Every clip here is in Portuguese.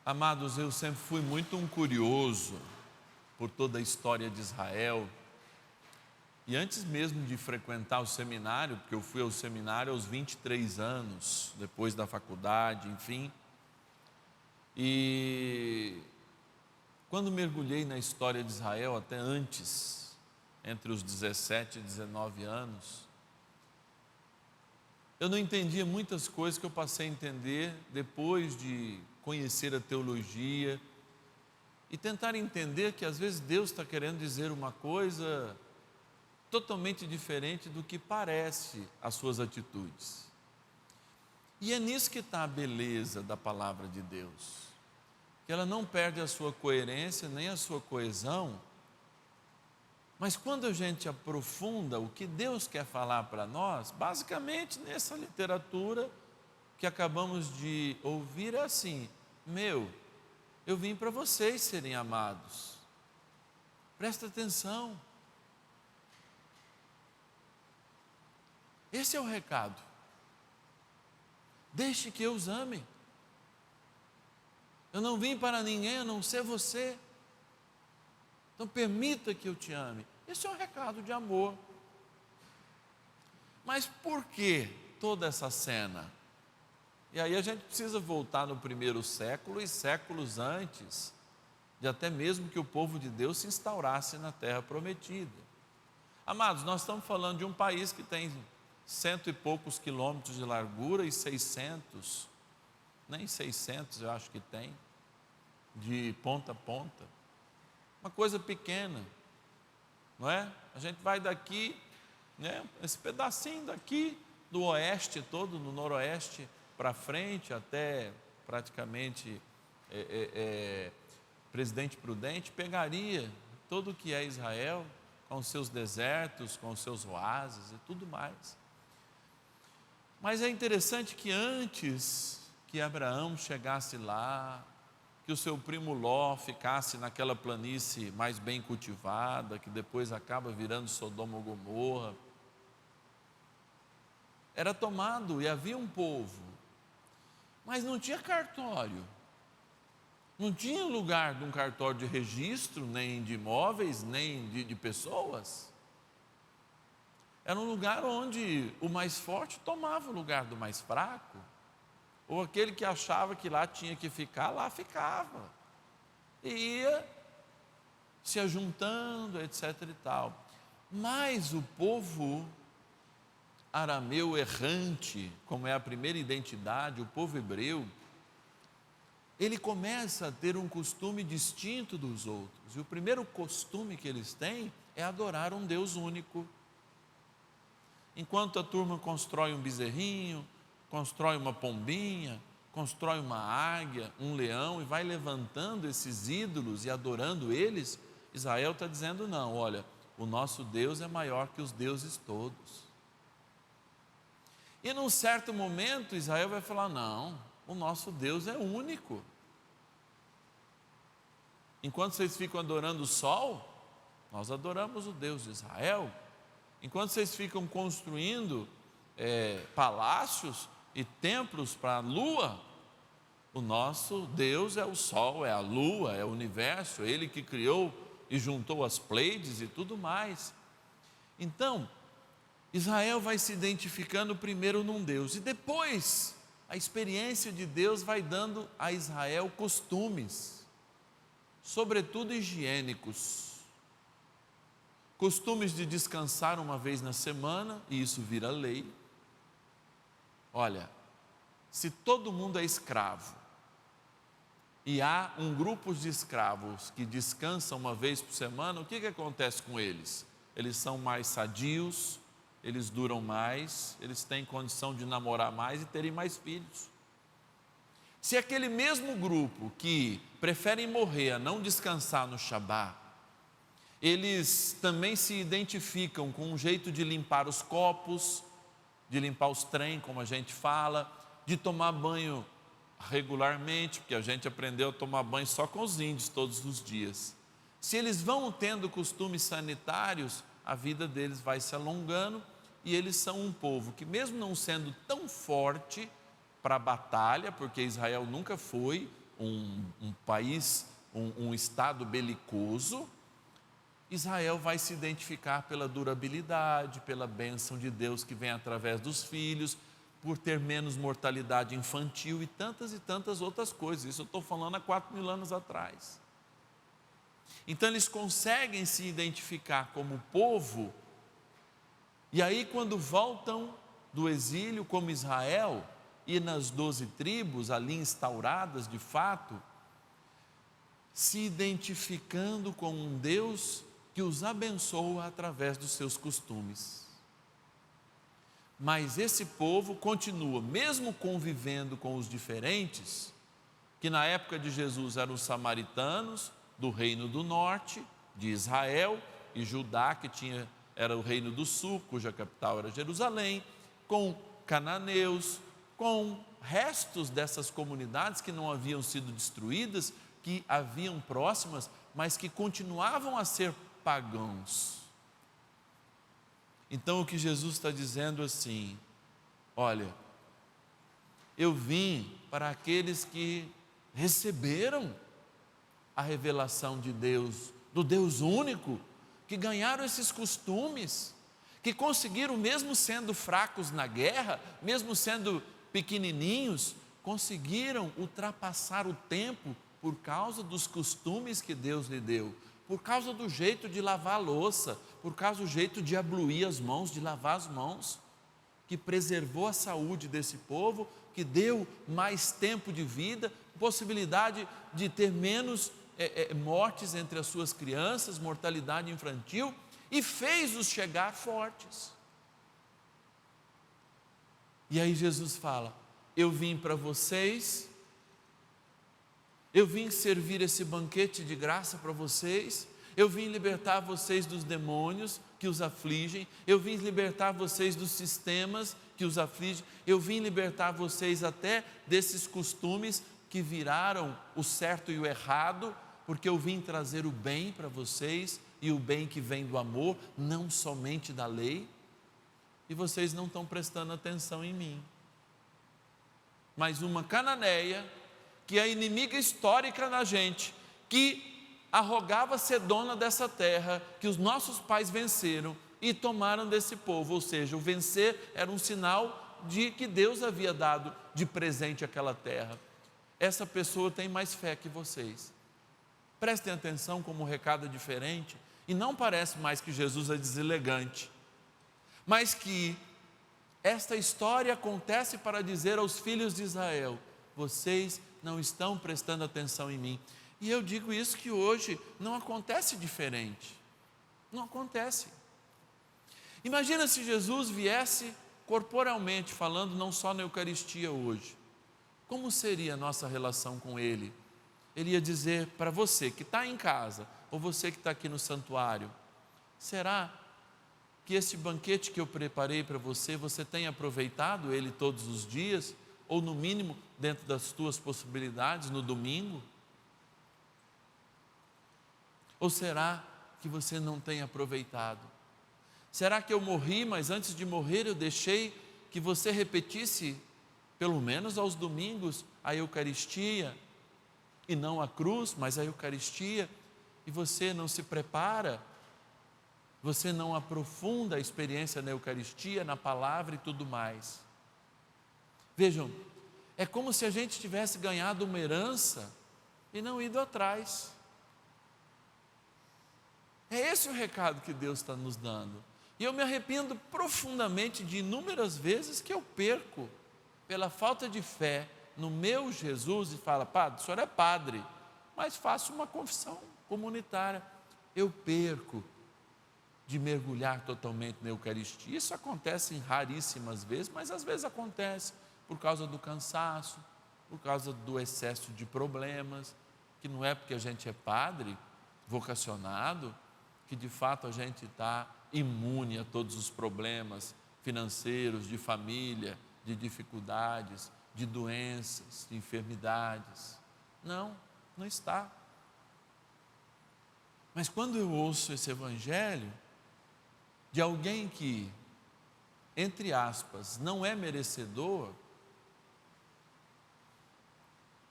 Amados, eu sempre fui muito um curioso por toda a história de Israel. E antes mesmo de frequentar o seminário, porque eu fui ao seminário aos 23 anos, depois da faculdade, enfim. E quando mergulhei na história de Israel, até antes, entre os 17 e 19 anos, eu não entendia muitas coisas que eu passei a entender depois de conhecer a teologia e tentar entender que às vezes Deus está querendo dizer uma coisa totalmente diferente do que parece as suas atitudes. E é nisso que está a beleza da palavra de Deus, que ela não perde a sua coerência nem a sua coesão, mas quando a gente aprofunda o que Deus quer falar para nós, basicamente nessa literatura que acabamos de ouvir é assim: eu vim para vocês serem amados, presta atenção, esse é o recado, deixe que eu os ame, eu não vim para ninguém a não ser você, então permita que eu te ame. Esse é um recado de amor. Mas por que toda essa cena? E aí a gente precisa voltar no primeiro século e séculos antes de até mesmo que o povo de Deus se instaurasse na terra prometida. Amados, nós estamos falando de um país que tem 100 e poucos quilômetros de largura e 600, nem 600 eu acho que tem, de ponta a ponta. Uma coisa pequena, não é? A gente vai daqui, né, esse pedacinho daqui, do oeste todo, no noroeste, para frente, até praticamente Presidente Prudente, pegaria todo o que é Israel, com os seus desertos, com os seus oásis e tudo mais. Mas é interessante que antes que Abraão chegasse lá, que o seu primo Ló ficasse naquela planície mais bem cultivada, que depois acaba virando Sodoma ou Gomorra, era tomado e havia um povo, mas não tinha cartório, não tinha lugar de um cartório de registro, nem de imóveis, nem de pessoas. Era um lugar onde o mais forte tomava o lugar do mais fraco, ou aquele que achava que lá tinha que ficar, lá ficava, e ia se ajuntando, etc. e tal. Mas o povo arameu errante, como é a primeira identidade, o povo hebreu, ele começa a ter um costume distinto dos outros, e o primeiro costume que eles têm é adorar um Deus único. Enquanto a turma constrói um bezerrinho, constrói uma pombinha, constrói uma águia, um leão, e vai levantando esses ídolos e adorando eles, Israel está dizendo: não, olha, o nosso Deus é maior que os deuses todos. E num certo momento Israel vai falar: não, o nosso Deus é único. Enquanto vocês ficam adorando o sol, nós adoramos o Deus de Israel. Enquanto vocês ficam construindo palácios e templos para a lua, o nosso Deus é o sol, é a lua, é o universo, Ele que criou e juntou as Pleiades e tudo mais. Então, Israel vai se identificando primeiro num Deus, e depois a experiência de Deus vai dando a Israel costumes, sobretudo higiênicos, costumes de descansar uma vez na semana, e isso vira lei. Olha, se todo mundo é escravo, e há um grupo de escravos que descansam uma vez por semana, o que acontece com eles? Eles são mais sadios, eles duram mais, eles têm condição de namorar mais e terem mais filhos. Se aquele mesmo grupo que preferem morrer a não descansar no Shabat, eles também se identificam com um jeito de limpar os copos, de limpar os trem, como a gente fala, de tomar banho regularmente, porque a gente aprendeu a tomar banho só com os índios todos os dias. Se eles vão tendo costumes sanitários, a vida deles vai se alongando, e eles são um povo que, mesmo não sendo tão forte para a batalha, porque Israel nunca foi um país, um estado belicoso, Israel vai se identificar pela durabilidade, pela bênção de Deus que vem através dos filhos, por ter menos mortalidade infantil e tantas outras coisas. Isso eu estou falando há 4.000 anos atrás. Então eles conseguem se identificar como povo, e aí quando voltam do exílio como Israel, e nas 12 tribos ali instauradas de fato, se identificando com um Deus que os abençoa através dos seus costumes. Mas esse povo continua, mesmo convivendo com os diferentes, que na época de Jesus eram os samaritanos, do reino do norte, de Israel, e Judá, que era o reino do sul, cuja capital era Jerusalém, com cananeus, com restos dessas comunidades que não haviam sido destruídas, que haviam próximas, mas que continuavam a ser pagãos. Então o que Jesus está dizendo assim: olha, eu vim para aqueles que receberam a revelação de Deus, do Deus único, que ganharam esses costumes, que conseguiram, mesmo sendo fracos na guerra, mesmo sendo pequenininhos, conseguiram ultrapassar o tempo por causa dos costumes que Deus lhe deu, por causa do jeito de lavar a louça, por causa do jeito de abluir as mãos, de lavar as mãos, que preservou a saúde desse povo, que deu mais tempo de vida, possibilidade de ter menos mortes entre as suas crianças, mortalidade infantil, e fez-os chegar fortes. E aí Jesus fala: eu vim para vocês, eu vim servir esse banquete de graça para vocês, eu vim libertar vocês dos demônios que os afligem, eu vim libertar vocês dos sistemas que os afligem, eu vim libertar vocês até desses costumes que viraram o certo e o errado, porque eu vim trazer o bem para vocês, e o bem que vem do amor, não somente da lei, e vocês não estão prestando atenção em mim. Mas uma cananeia, que é inimiga histórica da gente, que arrogava ser dona dessa terra, que os nossos pais venceram e tomaram desse povo, ou seja, o vencer era um sinal de que Deus havia dado de presente aquela terra. Essa pessoa tem mais fé que vocês. Prestem atenção como o recado é diferente, e não parece mais que Jesus é deselegante, mas que esta história acontece para dizer aos filhos de Israel: vocês não estão prestando atenção em mim. E eu digo isso que hoje não acontece diferente, não acontece. Imagina se Jesus viesse corporalmente falando, não só na Eucaristia hoje, como seria a nossa relação com Ele? Ele ia dizer para você que está em casa, ou você que está aqui no santuário: será que esse banquete que eu preparei para você, você tem aproveitado ele todos os dias, ou no mínimo dentro das tuas possibilidades no domingo? Ou será que você não tem aproveitado? Será que eu morri, mas antes de morrer eu deixei que você repetisse, pelo menos aos domingos, a Eucaristia, e não a cruz, mas a Eucaristia, e você não se prepara, você não aprofunda a experiência na Eucaristia, na palavra e tudo mais? Vejam, é como se a gente tivesse ganhado uma herança e não ido atrás. É esse o recado que Deus está nos dando. E eu me arrependo profundamente de inúmeras vezes que eu perco, pela falta de fé no meu Jesus, e fala: padre, o senhor é padre, mas faço uma confissão comunitária. Eu perco de mergulhar totalmente na Eucaristia. Isso acontece em raríssimas vezes, mas às vezes acontece por causa do cansaço, por causa do excesso de problemas, que não é porque a gente é padre, vocacionado, que de fato a gente está imune a todos os problemas financeiros, de família, de dificuldades, de doenças, de enfermidades. Não, não está. Mas quando eu ouço esse evangelho de alguém que, entre aspas, não é merecedor,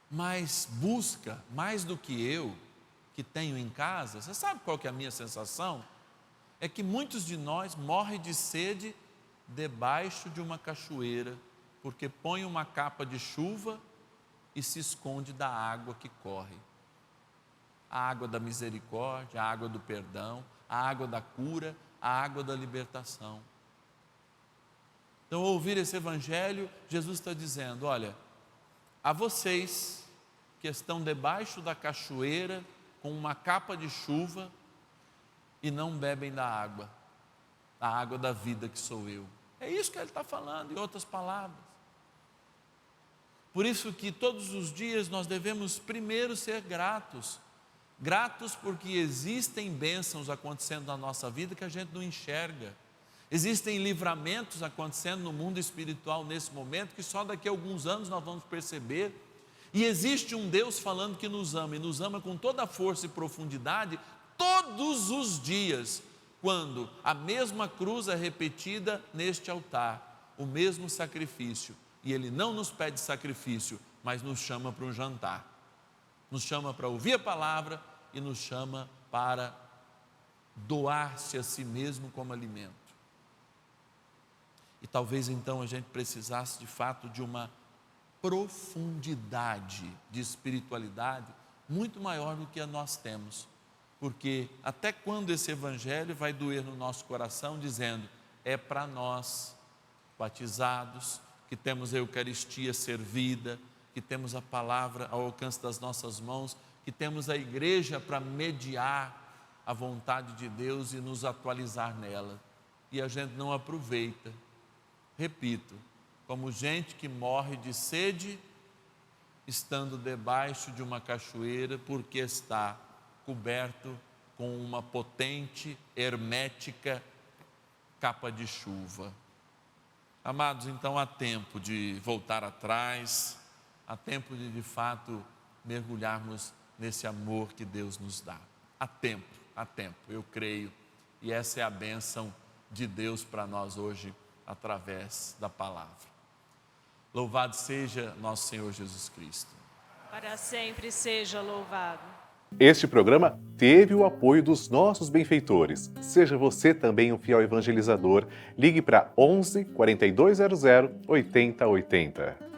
mas busca mais do que eu, que tenho em casa. Você sabe qual que é a minha sensação? É que muitos de nós morrem de sede debaixo de uma cachoeira, porque põe uma capa de chuva e se esconde da água que corre. A água da misericórdia, a água do perdão, a água da cura, a água da libertação. Então, ao ouvir esse evangelho, Jesus está dizendo: olha, a vocês que estão debaixo da cachoeira com uma capa de chuva e não bebem da água da vida que sou eu. É isso que ele está falando, em outras palavras. Por isso que todos os dias nós devemos primeiro ser gratos. Gratos porque existem bênçãos acontecendo na nossa vida que a gente não enxerga. Existem livramentos acontecendo no mundo espiritual nesse momento que só daqui a alguns anos nós vamos perceber. E existe um Deus falando que nos ama, e nos ama com toda a força e profundidade todos os dias, quando a mesma cruz é repetida neste altar, o mesmo sacrifício. E Ele não nos pede sacrifício, mas nos chama para um jantar. Nos chama para ouvir a palavra e nos chama para doar-se a si mesmo como alimento. E talvez então a gente precisasse de fato de uma profundidade de espiritualidade muito maior do que a nós temos. Porque até quando esse evangelho vai doer no nosso coração dizendo: é para nós, batizados, que temos a Eucaristia servida, que temos a palavra ao alcance das nossas mãos, que temos a igreja para mediar a vontade de Deus e nos atualizar nela. E a gente não aproveita. Repito, como gente que morre de sede, estando debaixo de uma cachoeira, porque está coberto com uma potente, hermética capa de chuva. Amados, então há tempo de voltar atrás, há tempo de fato mergulharmos nesse amor que Deus nos dá. Há tempo, eu creio, e essa é a bênção de Deus para nós hoje, através da palavra. Louvado seja nosso Senhor Jesus Cristo. Para sempre seja louvado. Este programa teve o apoio dos nossos benfeitores. Seja você também um fiel evangelizador. Ligue para 11 4200 8080.